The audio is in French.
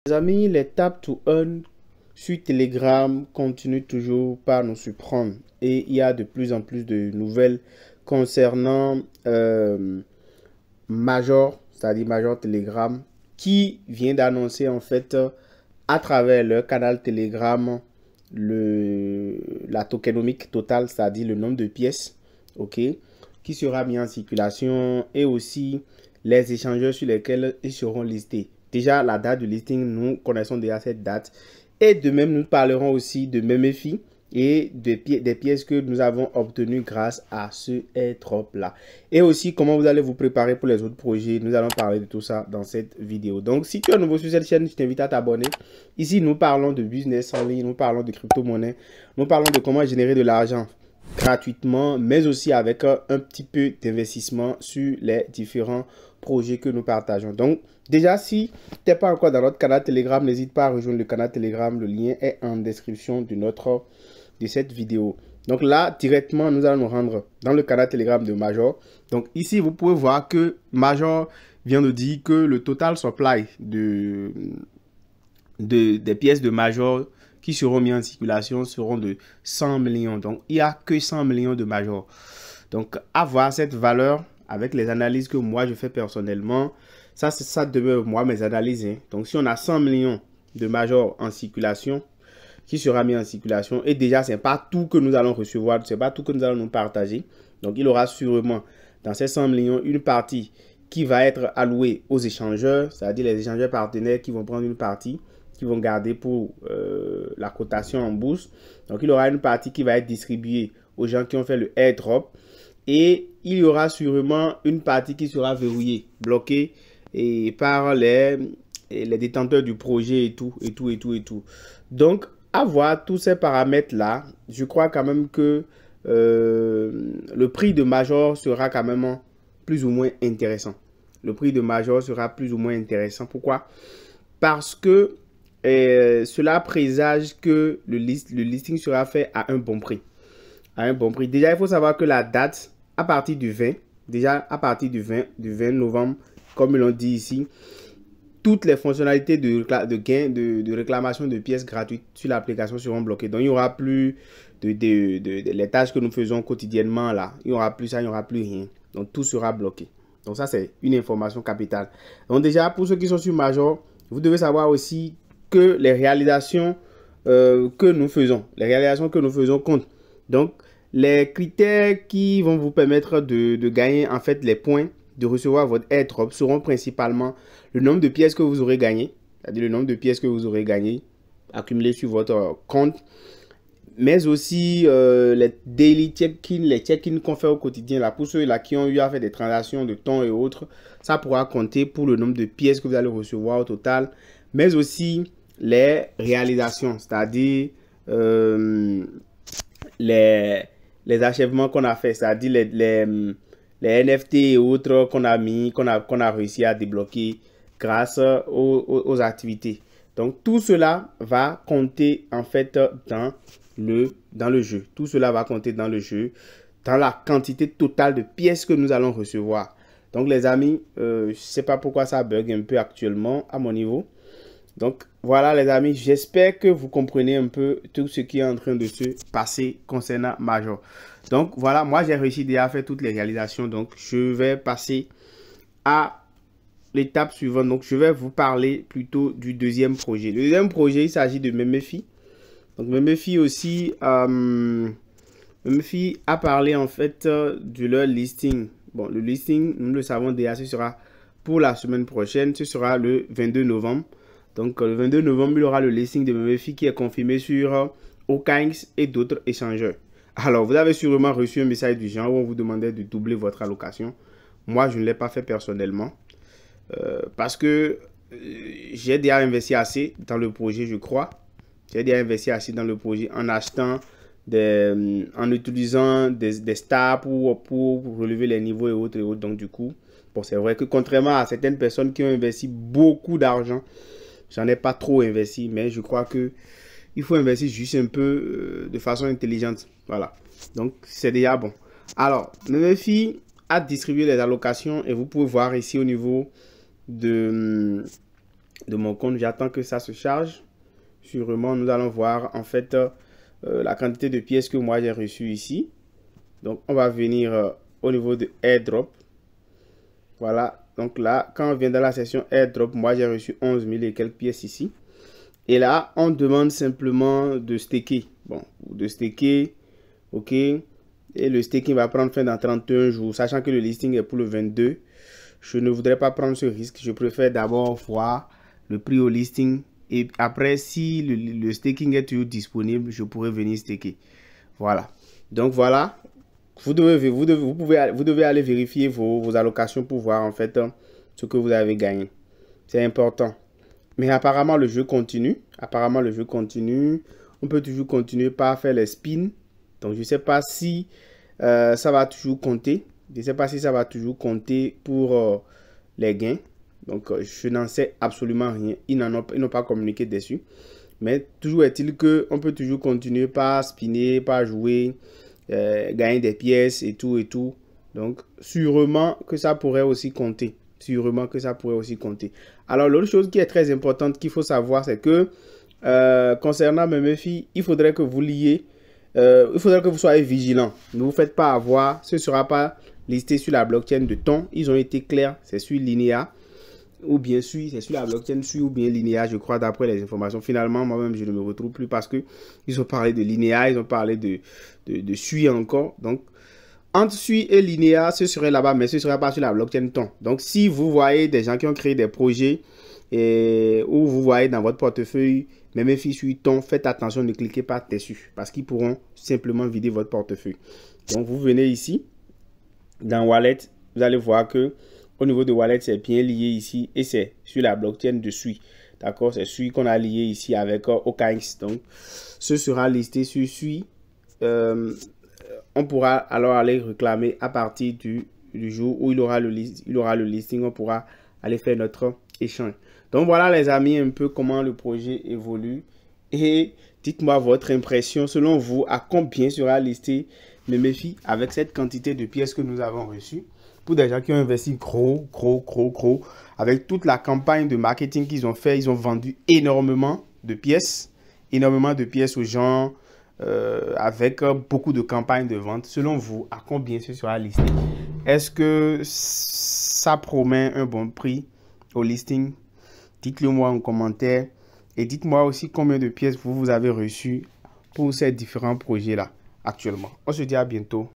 Les amis, les tap to earn sur Telegram continuent toujours par nous surprendre et il y a de plus en plus de nouvelles concernant Major, c'est-à-dire Major Telegram, qui vient d'annoncer en fait à travers leur canal Telegram la tokenomique totale, c'est-à-dire le nombre de pièces, ok, qui sera mis en circulation et aussi les échangeurs sur lesquels ils seront listés. Déjà, la date du listing, nous connaissons déjà cette date. Et de même, nous parlerons aussi de MEMEFI et des pièces que nous avons obtenues grâce à ce airdrop là. Et aussi, comment vous allez vous préparer pour les autres projets. Nous allons parler de tout ça dans cette vidéo. Donc, si tu es nouveau sur cette chaîne, je t'invite à t'abonner. Ici, nous parlons de business en ligne, nous parlons de crypto-monnaie, nous parlons de comment générer de l'argent gratuitement, mais aussi avec un petit peu d'investissement sur les différents projets que nous partageons. Donc, déjà, si tu n'es pas encore dans notre canal Telegram, n'hésite pas à rejoindre le canal Telegram. Le lien est en description de cette vidéo. Donc là, directement, nous allons nous rendre dans le canal Telegram de Major. Donc ici, vous pouvez voir que Major vient de dire que le total supply des pièces de Major qui seront mis en circulation seront de 100 millions. Donc, il n'y a que 100 millions de Major. Donc, avoir cette valeur avec les analyses que moi, je fais personnellement, ça demeure moi mes analyses. Hein. Donc, si on a 100 millions de Major en circulation, qui sera mis en circulation, et déjà, ce n'est pas tout que nous allons recevoir, ce n'est pas tout que nous allons nous partager. Donc, il y aura sûrement dans ces 100 millions une partie qui va être allouée aux échangeurs, c'est-à-dire les échangeurs partenaires qui vont prendre une partie, qui vont garder pour la cotation en bourse. Donc, il y aura une partie qui va être distribuée aux gens qui ont fait le airdrop. Et il y aura sûrement une partie qui sera verrouillée, bloquée et par les détenteurs du projet et tout. Donc, à voir tous ces paramètres-là, je crois quand même que le prix de Major sera quand même plus ou moins intéressant. Le prix de Major sera plus ou moins intéressant. Pourquoi? Parce que cela présage que le listing sera fait à un bon prix. À un bon prix. Déjà, il faut savoir que la date, à partir du 20, déjà à partir du 20 novembre, comme ils l'ont dit ici, toutes les fonctionnalités de réclamation de pièces gratuites sur l'application seront bloquées. Donc, il n'y aura plus les tâches que nous faisons quotidiennement là. Il n'y aura plus ça, il n'y aura plus rien. Donc, tout sera bloqué. Donc, ça, c'est une information capitale. Donc, déjà, pour ceux qui sont sur Major, vous devez savoir aussi que les réalisations que nous faisons comptent. Donc, les critères qui vont vous permettre de gagner en fait les points, de recevoir votre airdrop seront principalement le nombre de pièces que vous aurez gagné, c'est-à-dire le nombre de pièces que vous aurez gagné accumulées sur votre compte, mais aussi les daily check-in, les check-in qu'on fait au quotidien. Là, pour ceux-là qui ont eu à faire des transactions de temps et autres, ça pourra compter pour le nombre de pièces que vous allez recevoir au total, mais aussi les réalisations, c'est-à-dire les achèvements qu'on a fait, c'est-à-dire les NFT et autres qu'on a réussi à débloquer grâce aux activités. Donc, tout cela va compter en fait dans le jeu. Tout cela va compter dans le jeu, dans la quantité totale de pièces que nous allons recevoir. Donc, les amis, je ne sais pas pourquoi ça bug un peu actuellement à mon niveau. Donc, voilà les amis, j'espère que vous comprenez un peu tout ce qui est en train de se passer concernant Major. Donc, voilà, moi j'ai réussi déjà à faire toutes les réalisations. Donc, je vais passer à l'étape suivante. Donc, je vais vous parler plutôt du deuxième projet. Le deuxième projet, il s'agit de MEMEFI. Donc, MEMEFI aussi, MEMEFI a parlé en fait de leur listing. Bon, le listing, nous le savons déjà, ce sera pour la semaine prochaine. Ce sera le 22 novembre. Donc, le 22 novembre, il y aura le listing de MEMEFI qui est confirmé sur OKX et d'autres échangeurs. Alors, vous avez sûrement reçu un message du genre où on vous demandait de doubler votre allocation. Moi, je ne l'ai pas fait personnellement parce que j'ai déjà investi assez dans le projet, je crois. J'ai déjà investi assez dans le projet en achetant, en utilisant des stars pour relever les niveaux et autres. Donc, du coup, bon, c'est vrai que contrairement à certaines personnes qui ont investi beaucoup d'argent, j'en ai pas trop investi, mais je crois que il faut investir juste un peu de façon intelligente. Voilà. Donc, c'est déjà bon. Alors, MEMEFI a distribué les allocations et vous pouvez voir ici au niveau de de mon compte. J'attends que ça se charge. Sûrement, nous allons voir en fait la quantité de pièces que moi j'ai reçues ici. Donc, on va venir au niveau de airdrop. Voilà. Donc là, quand on vient dans la section airdrop, moi j'ai reçu 11 000 et quelques pièces ici. Et là, on demande simplement de staker. Bon, de staker. OK. Et le staking va prendre fin dans 31 jours. Sachant que le listing est pour le 22. Je ne voudrais pas prendre ce risque. Je préfère d'abord voir le prix au listing. Et après, si le staking est toujours disponible, je pourrais venir staker. Voilà. Donc voilà. Vous devez aller vérifier vos allocations pour voir en fait ce que vous avez gagné. C'est important. Mais apparemment, le jeu continue. Apparemment, le jeu continue. On peut toujours continuer par faire les spins. Donc, je ne sais pas si ça va toujours compter. Je ne sais pas si ça va toujours compter pour les gains. Donc, je n'en sais absolument rien. Ils n'ont pas communiqué dessus. Mais toujours est-il qu'on peut toujours continuer par spinner, par jouer, gagner des pièces et tout et tout. Donc, sûrement que ça pourrait aussi compter. Sûrement que ça pourrait aussi compter. Alors, l'autre chose qui est très importante qu'il faut savoir, c'est que concernant MemeFi, il faudrait que vous liez, il faudrait que vous soyez vigilant. Ne vous faites pas avoir. Ce ne sera pas listé sur la blockchain de Ton. Ils ont été clairs. C'est sur Linea. Ou bien c'est sur la blockchain Sui ou bien Linea, je crois, d'après les informations. Finalement, moi-même, je ne me retrouve plus parce que ils ont parlé de Linea, ils ont parlé de Sui encore. Donc, entre Sui et Linea, ce serait là-bas, mais ce ne serait pas sur la blockchain Ton. Donc, si vous voyez des gens qui ont créé des projets ou vous voyez dans votre portefeuille MemeFi Sui Ton, faites attention, ne cliquez pas dessus parce qu'ils pourront simplement vider votre portefeuille. Donc, vous venez ici, dans Wallet, vous allez voir que au niveau de Wallet, c'est bien lié ici et c'est sur la blockchain de Sui. D'accord? C'est Sui qu'on a lié ici avec OKX. Donc, ce sera listé sur Sui. On pourra alors aller réclamer à partir du jour où il aura le listing. On pourra aller faire notre échange. Donc, voilà les amis, un peu comment le projet évolue. Et dites-moi votre impression. Selon vous, à combien sera listé MemeFi avec cette quantité de pièces que nous avons reçues? Pour des gens qui ont investi gros, avec toute la campagne de marketing qu'ils ont fait, ils ont vendu énormément de pièces aux gens, avec beaucoup de campagnes de vente. Selon vous, à combien ce sera listé? Est-ce que ça promet un bon prix au listing? Dites-le moi en commentaire et dites-moi aussi combien de pièces vous avez reçues pour ces différents projets-là actuellement. On se dit à bientôt.